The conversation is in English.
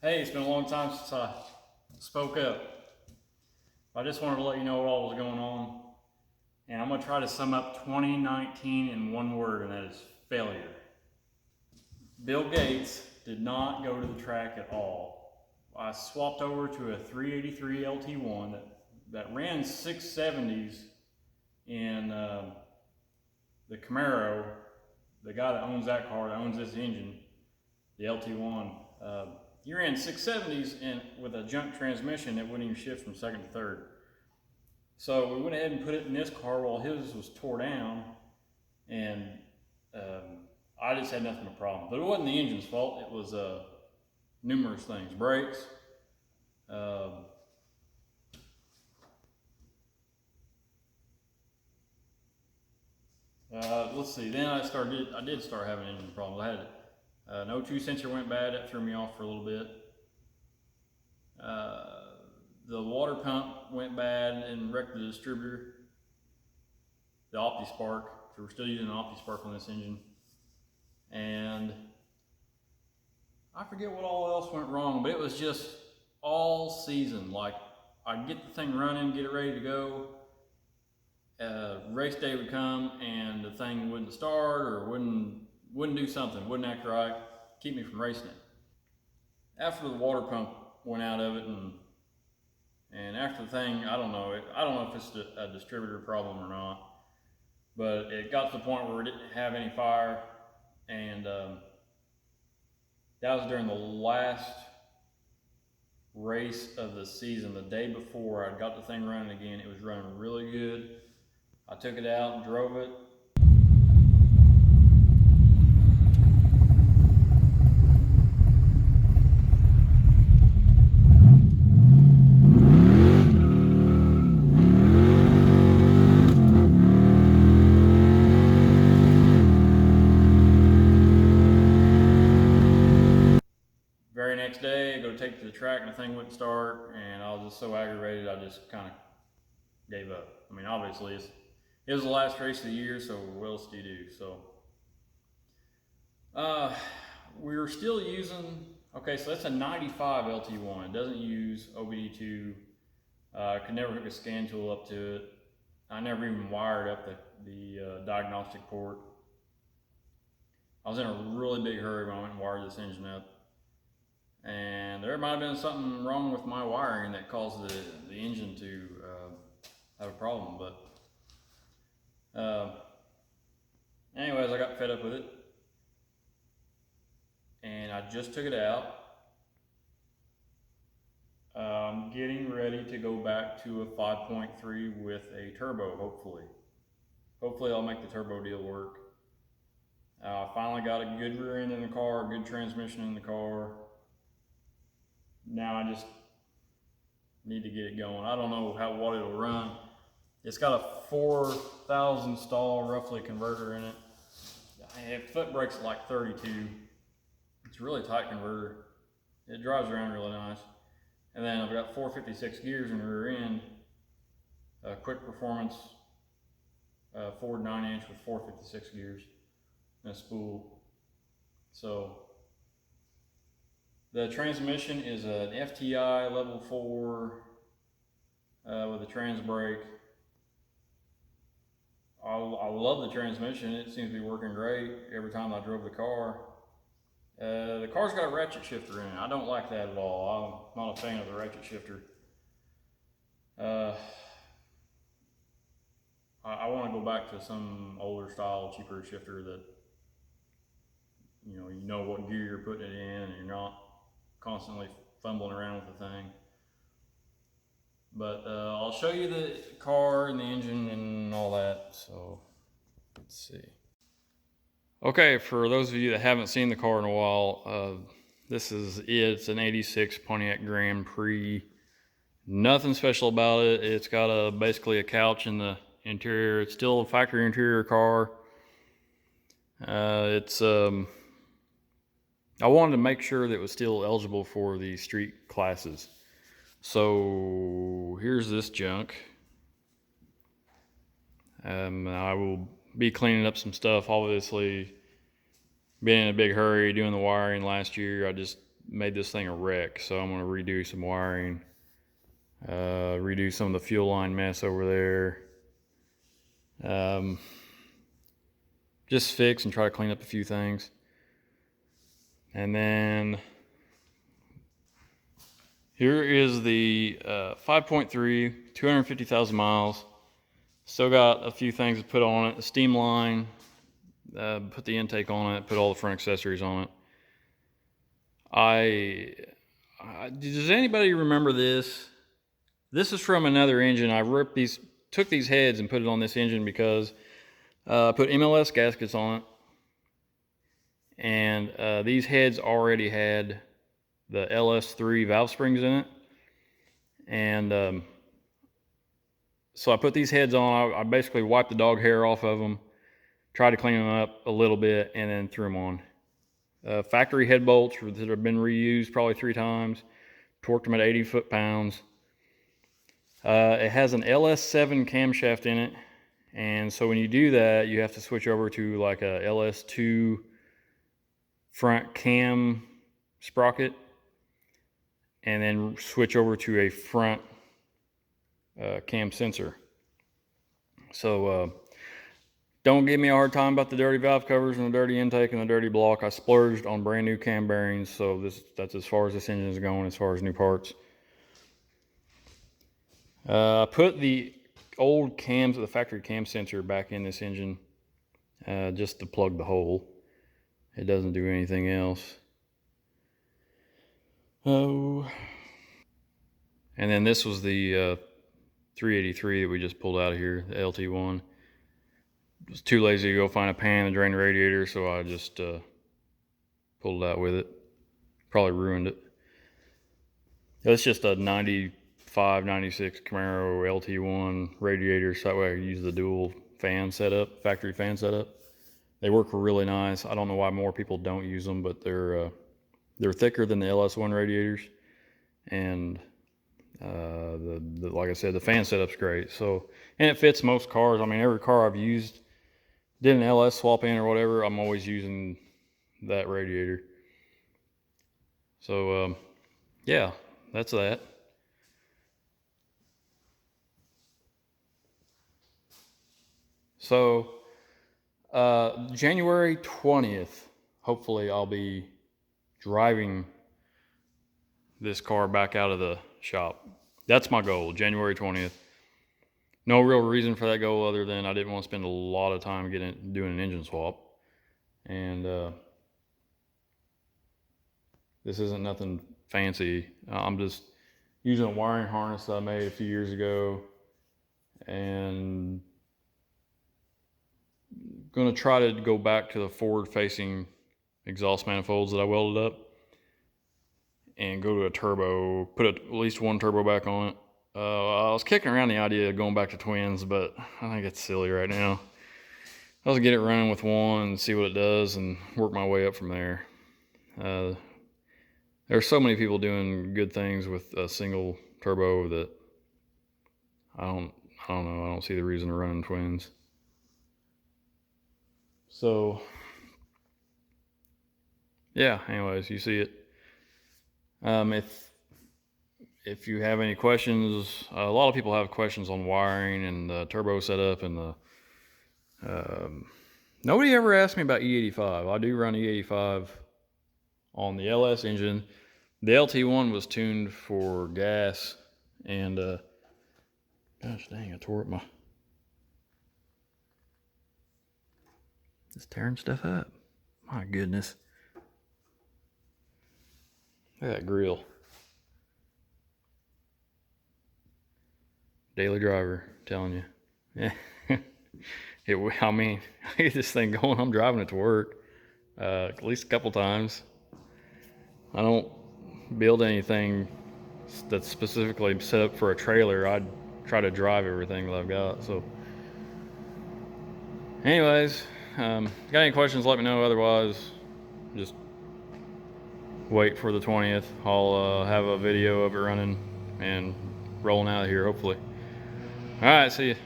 Hey, it's been a long time since I spoke up. I just wanted to let you know what all was going on. And I'm going to try to sum up 2019 in one word, and that is failure. Bill Gates did not go to the track at all. I swapped over to a 383 LT1 that ran 670s in the Camaro. The guy that owns that car, that owns this engine, the LT1, he ran 670s and with a junk transmission that wouldn't even shift from second to third. So we went ahead and put it in this car while his was tore down, and I just had nothing but problems. But it wasn't the engine's fault. It was numerous things: brakes. Let's see. Then I did start having engine problems. I had an O2 sensor went bad. That threw me off for a little bit. The water pump went bad and wrecked the distributor. The OptiSpark. So we're still using an OptiSpark on this engine. And I forget what all else went wrong, but it was just all season. Like, I'd get the thing running, get it ready to go. Race day would come and the thing wouldn't start or wouldn't do something, wouldn't act right, keep me from racing it. After the water pump went out of it, and after the thing, I don't know if it's a distributor problem or not, but it got to the point where it didn't have any fire, and that was during the last race of the season. The day before I got the thing running again, it was running really good. I took it out and drove it. Very next day, I go to take it to the track and the thing wouldn't start, and I was just so aggravated I just kind of gave up. I mean, obviously it was the last race of the year, so what else do you do? So we were still using, okay, so that's a 95 LT1. It doesn't use OBD2. I could never hook a scan tool up to it. I never even wired up the diagnostic port. I was in a really big hurry when I went and wired this engine up. And there might have been something wrong with my wiring that caused the engine to have a problem. But anyways, I got fed up with it. And I just took it out. I'm getting ready to go back to a 5.3 with a turbo, hopefully. Hopefully I'll make the turbo deal work. I finally got a good rear end in the car, a good transmission in the car. Now I just need to get it going. I don't know what it'll run. It's got a 4,000 stall roughly converter in it. I have foot brakes at like 32. It's a really tight converter. It drives around really nice. And then I've got 456 gears in the rear end. Quick performance Ford 9-inch with 456 gears and a spool. So the transmission is an FTI level 4 with a trans brake. I love the transmission. It seems to be working great every time I drove the car. The car's got a ratchet shifter in it. I don't like that at all. I'm not a fan of the ratchet shifter. I want to go back to some older style, cheaper shifter that you know what gear you're putting it in, and you're not constantly fumbling around with the thing. But I'll show you the car and the engine and all that. So let's see. Okay, for those of you that haven't seen the car in a while, this is it. It's an 86 Pontiac Grand Prix. Nothing special about it. It's got basically a couch in the interior. It's still a factory interior car. I wanted to make sure that it was still eligible for the street classes. So here's this junk. I will be cleaning up some stuff. Obviously, being in a big hurry, doing the wiring last year, I just made this thing a wreck. So I'm gonna redo some wiring, redo some of the fuel line mess over there. Just fix and try to clean up a few things. And then here is the 5.3, 250,000 miles. Still got a few things to put on it. The steam line, put the intake on it, put all the front accessories on it. Does anybody remember this? This is from another engine. I took these heads and put it on this engine because I put MLS gaskets on it. And these heads already had the LS3 valve springs in it. And so I put these heads on. I basically wiped the dog hair off of them, tried to clean them up a little bit, and then threw them on. Factory head bolts that have been reused probably 3 times. Torqued them at 80 foot-pounds. It has an LS7 camshaft in it. And so when you do that, you have to switch over to like a LS2 front cam sprocket, and then switch over to a front cam sensor. So don't give me a hard time about the dirty valve covers and the dirty intake and the dirty block. I splurged on brand new cam bearings, so that's as far as this engine is going as far as new parts. I put the old cams, the factory cam sensor, back in this engine just to plug the hole. It doesn't do anything else. Oh. And then this was the 383 that we just pulled out of here, the LT1. I was too lazy to go find a pan to drain the radiator, so I just pulled it out with it. Probably ruined it. It's just a 95, 96 Camaro LT1 radiator, so that way I can use the dual fan setup, factory fan setup. They work really nice. I don't know why more people don't use them, but they're thicker than the LS1 radiators, and like I said, the fan setup's great. So, and it fits most cars. I mean, every car I've used, did an LS swap in or whatever, I'm always using that radiator. So yeah, that's that. So January 20th, hopefully I'll be driving this car back out of the shop. That's my goal, January 20th. No real reason for that goal other than I didn't want to spend a lot of time doing an engine swap. And this isn't nothing fancy. I'm just using a wiring harness that I made a few years ago, and gonna try to go back to the forward-facing exhaust manifolds that I welded up and go to a turbo, put at least one turbo back on it. I was kicking around the idea of going back to twins, but I think it's silly right now. I'll just get it running with one and see what it does and work my way up from there. There's so many people doing good things with a single turbo that I don't know. I don't see the reason to run twins. So yeah, anyways, you see it. If you have any questions, a lot of people have questions on wiring and the turbo setup and the nobody ever asked me about E85. I do run E85 on the LS engine. The LT1 was tuned for gas, and gosh dang, I tore up my, just tearing stuff up. My goodness. Look at that grill. Daily driver, telling you. Yeah. I mean, I get this thing going. I'm driving it to work at least a couple times. I don't build anything that's specifically set up for a trailer. I try to drive everything that I've got. So anyways, got any questions, let me know. Otherwise, just wait for the 20th. I'll have a video of it running and rolling out of here, hopefully. All right, see you.